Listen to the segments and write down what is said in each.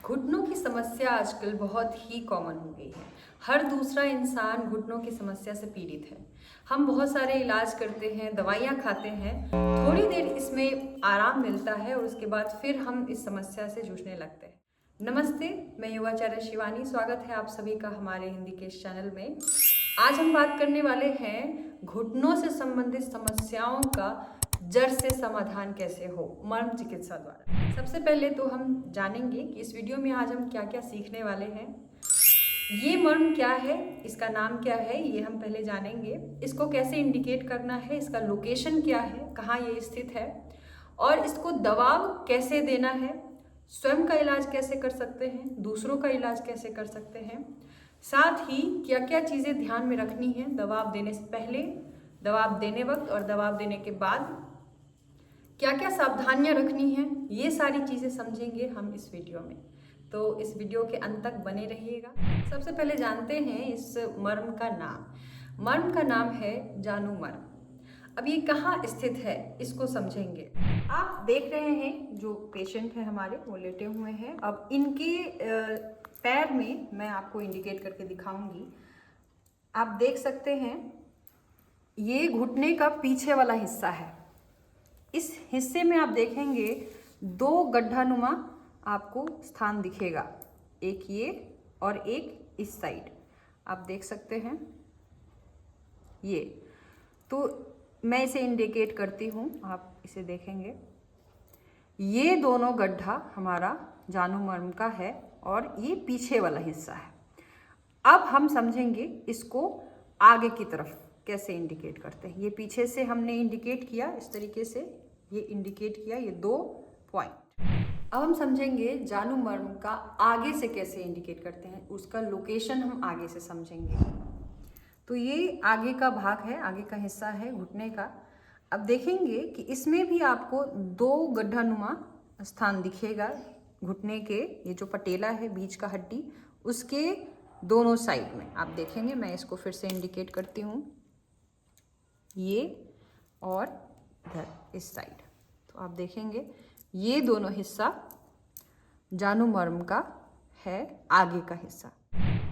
घुटनों की समस्या आजकल बहुत ही कॉमन हो गई है। हर दूसरा इंसान घुटनों की समस्या से पीड़ित है। हम बहुत सारे इलाज करते हैं, दवाइयाँ खाते हैं, थोड़ी देर इसमें आराम मिलता है और उसके बाद फिर हम इस समस्या से जूझने लगते हैं। नमस्ते, मैं योगाचार्य शिवानी। स्वागत है आप सभी का हमारे हिंदी के इस चैनल में। आज हम बात करने वाले हैं घुटनों से संबंधित समस्याओं का जड़ से समाधान कैसे हो, मर्म चिकित्सा द्वारा। सबसे पहले तो हम जानेंगे कि इस वीडियो में आज हम क्या क्या सीखने वाले हैं। ये मर्म क्या है, इसका नाम क्या है, ये हम पहले जानेंगे। इसको कैसे इंडिकेट करना है, इसका लोकेशन क्या है, कहाँ ये स्थित है, और इसको दबाव कैसे देना है, स्वयं का इलाज कैसे कर सकते हैं, दूसरों का इलाज कैसे कर सकते हैं, साथ ही क्या क्या चीज़ें ध्यान में रखनी है दबाव देने से पहले, दबाव देने वक्त और दबाव देने के बाद क्या क्या सावधानियां रखनी है। ये सारी चीज़ें समझेंगे हम इस वीडियो में, तो इस वीडियो के अंत तक बने रहिएगा। सबसे पहले जानते हैं इस मर्म का नाम। मर्म का नाम है जानू मर्म। अब ये कहाँ स्थित है इसको समझेंगे। आप देख रहे हैं जो पेशेंट है हमारे, वो लेटे हुए हैं। अब इनके पैर में मैं आपको इंडिकेट करके दिखाऊंगी। आप देख सकते हैं ये घुटने का पीछे वाला हिस्सा है। इस हिस्से में आप देखेंगे दो गड्ढानुमा आपको स्थान दिखेगा, एक ये और एक इस साइड। आप देख सकते हैं ये, तो मैं इसे इंडिकेट करती हूँ, आप इसे देखेंगे। ये दोनों गड्ढा हमारा जानू मर्म का है और ये पीछे वाला हिस्सा है। अब हम समझेंगे इसको आगे की तरफ कैसे इंडिकेट करते हैं। ये पीछे से हमने इंडिकेट किया, इस तरीके से ये इंडिकेट किया, ये 2 पॉइंट। अब हम समझेंगे जानू मर्म का आगे से कैसे इंडिकेट करते हैं, उसका लोकेशन हम आगे से समझेंगे। तो ये आगे का भाग है, आगे का हिस्सा है घुटने का। अब देखेंगे कि इसमें भी आपको 2 गड्ढानुमा स्थान दिखेगा घुटने के, ये जो पटेला है बीच का हड्डी, उसके दोनों साइड में आप देखेंगे। मैं इसको फिर से इंडिकेट करती हूँ, ये और इधर इस साइड। तो आप देखेंगे ये दोनों हिस्सा जानू मर्म का है, आगे का हिस्सा।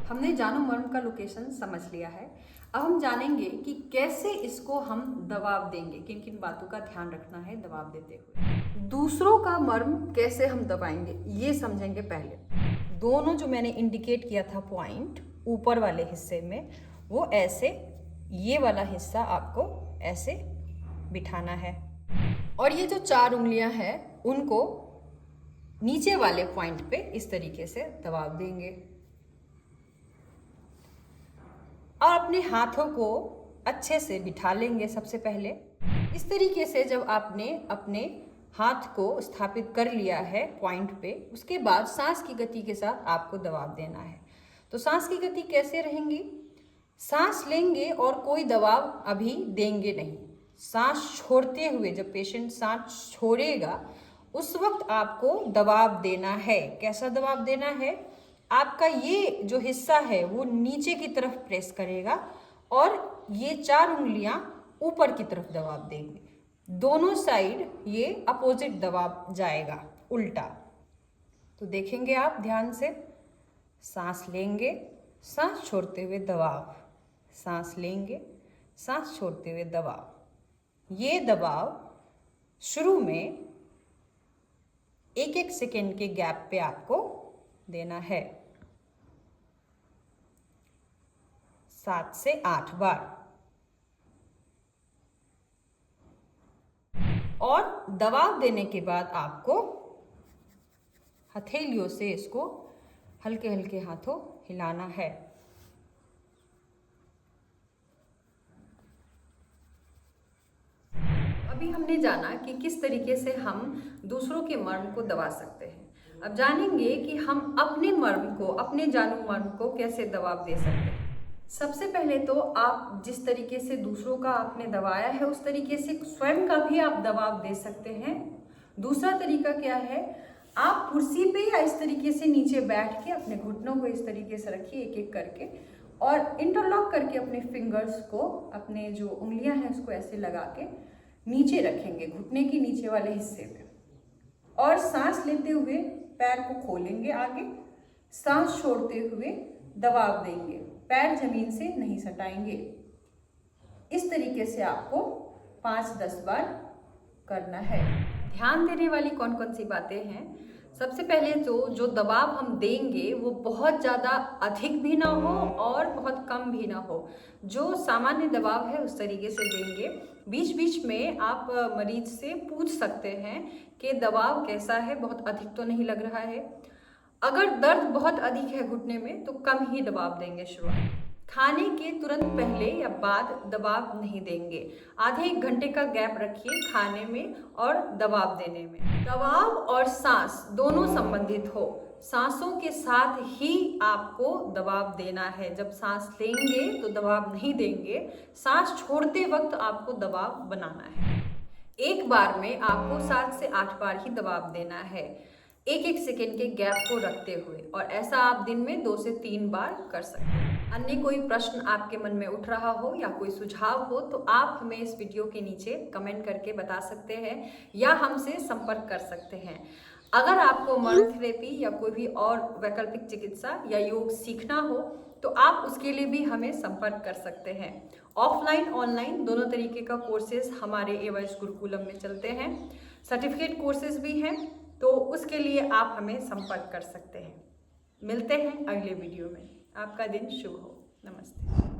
हमने जानू मर्म का लोकेशन समझ लिया है। अब हम जानेंगे कि कैसे इसको हम दबाव देंगे, किन किन बातों का ध्यान रखना है दबाव देते हुए। दूसरों का मर्म कैसे हम दबाएंगे ये समझेंगे पहले। दोनों जो मैंने इंडिकेट किया था पॉइंट ऊपर वाले हिस्से में, वो ऐसे, ये वाला हिस्सा आपको ऐसे बिठाना है और ये जो 4 उंगलियां हैं उनको नीचे वाले पॉइंट पे इस तरीके से दबाव देंगे और अपने हाथों को अच्छे से बिठा लेंगे। सबसे पहले इस तरीके से जब आपने अपने हाथ को स्थापित कर लिया है पॉइंट पे, उसके बाद सांस की गति के साथ आपको दबाव देना है। तो सांस की गति कैसे रहेंगी, सांस लेंगे और कोई दबाव अभी देंगे नहीं। सांस छोड़ते हुए जब पेशेंट सांस छोड़ेगा उस वक्त आपको दबाव देना है। कैसा दबाव देना है, आपका ये जो हिस्सा है वो नीचे की तरफ प्रेस करेगा और ये 4 उंगलियां ऊपर की तरफ दबाव देंगे। दोनों साइड ये अपोजिट दबाव जाएगा, उल्टा। तो देखेंगे आप ध्यान से, सांस लेंगे, सांस छोड़ते हुए दबाव, सांस लेंगे, सांस छोड़ते हुए दबाव। ये दबाव शुरू में 1-1 सेकेंड के गैप पे आपको देना है, 7 से 8 बार। और दबाव देने के बाद आपको हथेलियों से इसको हल्के हल्के हाथों हिलाना है। अभी हमने जाना कि किस तरीके से हम दूसरों के मर्म को दबा सकते हैं। अब जानेंगे कि हम अपने मर्म को, अपने जानू मर्म को कैसे दबाव दे सकते हैं। सबसे पहले तो आप जिस तरीके से दूसरों का आपने दबाया है उस तरीके से स्वयं का भी आप दबाव दे सकते हैं। दूसरा तरीका क्या है, आप कुर्सी पे या इस तरीके से नीचे बैठ के अपने घुटनों को इस तरीके से रखिए एक एक करके और इंटरलॉक करके अपने फिंगर्स को, अपने जो उंगलियां हैं उसको ऐसे लगा के नीचे रखेंगे घुटने के नीचे वाले हिस्से पे और सांस लेते हुए पैर को खोलेंगे आगे, सांस छोड़ते हुए दबाव देंगे, पैर जमीन से नहीं सटाएंगे। इस तरीके से आपको 5-10 बार करना है। ध्यान देने वाली कौन कौन सी बातें हैं? सबसे पहले तो जो दबाव हम देंगे वो बहुत ज़्यादा अधिक भी ना हो और बहुत कम भी ना हो। जो सामान्य दबाव है उस तरीके से देंगे। बीच बीच में आप मरीज से पूछ सकते हैं कि दबाव कैसा है, बहुत अधिक तो नहीं लग रहा है। अगर दर्द बहुत अधिक है घुटने में तो कम ही दबाव देंगे शुरुआत। खाने के तुरंत पहले या बाद दबाव नहीं देंगे। आधे 1 घंटे का गैप रखिए खाने में और दबाव देने में। दबाव और सांस दोनों संबंधित हो, सांसों के साथ ही आपको दबाव देना है। जब सांस लेंगे तो दबाव नहीं देंगे, सांस छोड़ते वक्त आपको दबाव बनाना है। एक बार में आपको 7 से 8 बार ही दबाव देना है, 1-1 सेकेंड के गैप को रखते हुए, और ऐसा आप दिन में 2 से 3 बार कर सकते हैं। अन्य कोई प्रश्न आपके मन में उठ रहा हो या कोई सुझाव हो तो आप हमें इस वीडियो के नीचे कमेंट करके बता सकते हैं या हमसे संपर्क कर सकते हैं। अगर आपको मर्म थेरेपी या कोई भी और वैकल्पिक चिकित्सा या योग सीखना हो तो आप उसके लिए भी हमें संपर्क कर सकते हैं। ऑफलाइन ऑनलाइन दोनों तरीके का कोर्सेज हमारे एवज गुरुकुलम में चलते हैं। सर्टिफिकेट कोर्सेज भी हैं, तो उसके लिए आप हमें संपर्क कर सकते हैं। मिलते हैं अगले वीडियो में। आपका दिन शुभ हो। नमस्ते।